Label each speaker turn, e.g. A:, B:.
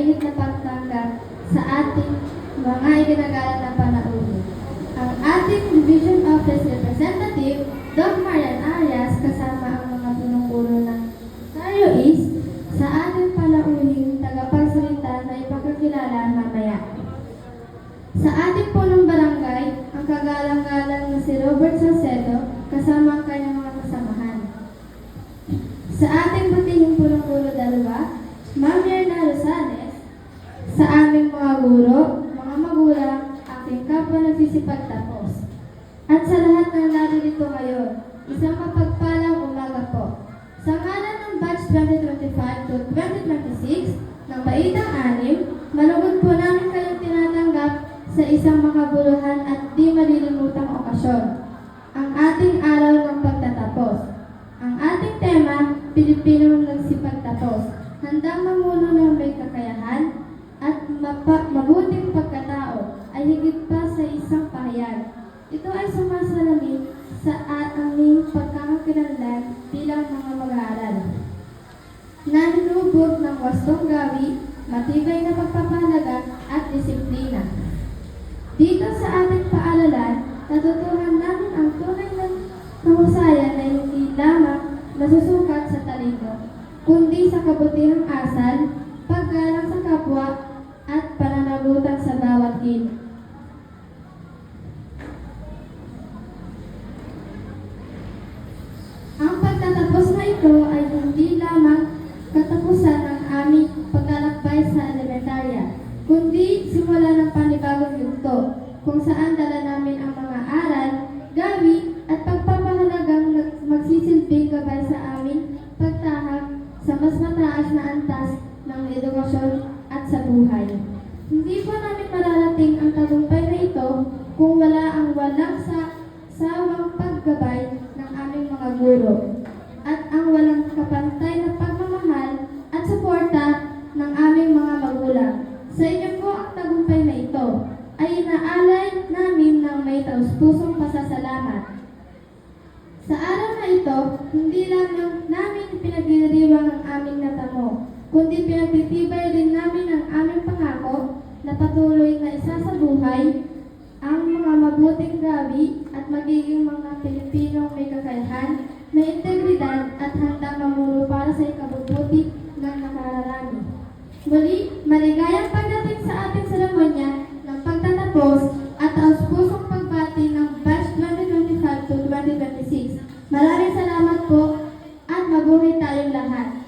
A: mainit na pagtanggap sa ating mga iginagalang na panauhin. Ang ating Division Office Representative, Doc Marian Arias, kasama ang mga punong-puno ng Ontario East, sa ating panauhin tagapagsalita na ipagkakilala mamaya. Sa ating punong barangay, ang kagalang-galang na si Robert Salcedo, kasama ang kanyang mga kasamahan. Sa ating batihing punong-puno dalawa, Ma'am Yerna Rosales, sa aming mga guro, mga magulang, aking kapwa nagsisipagtapos. At sa lahat ng narito ngayon, isang mapagpalang umaga po. Sa ngalan ng Batch 2025 to 2026 ng Baitang Anim, malugod po namin kayong tinatanggap sa isang makabuluhan at di malilimutang okasyon, ang ating araw ng pagtatapos. Ang ating tema, Pilipinong nagsipagtapos, handang mamuno ng may kakayahan at mabuting pagkatao ay higit pa sa isang pahayag. Ito ay sumasalamin sa aming pagkakakilanlan bilang mga mag-aaral. Nanunubog ng wastong gawi, matibay na pagpapahalaga at disiplina. Dito sa ating paaralan, natutuhan namin ang tunay na kahusayan na hindi lamang nasusukat sa talino, kundi sa kabutihang asal, paggalang sa kapwa, at pananagutan sa bawat gilid. Ang pagtatapos na ito ay hindi lamang katapusan ng aming paglalakbay sa elementarya, kundi simula ng panibagong yugto, kung saan dala namin ang mga aral, gawi, at pagpapahalagang magsisilbing gabay sa aming pagtahak sa mas mataas na antas ng edukasyon at sa buhay. Hindi po namin mararating ang tagumpay na ito kung wala ang walang sawang paggabay ng aming mga guro at ang walang kapantay na pagmamahal at suporta ng aming mga magulang. Sa inyo po ang tagumpay na ito ay inaalay namin ng may taus-pusong pasasalamat. Sa araw na ito, hindi lamang namin pinagdiriwang ang aming natamo, kundi pinagtitibay din namin ang aming pangako na patuloy na isa sa buhay ang mga mabuting gawi at magiging mga Pilipinong may kakayahan, may integridad at handang mamuno para sa ikabubuti ng nakararami. Muli, maligayang pagdating sa ating seremonya ng pagtatapos at taus-pusong pagbati ng Batch 2025 to 2026. Maraming salamat po at mabuhay tayong lahat.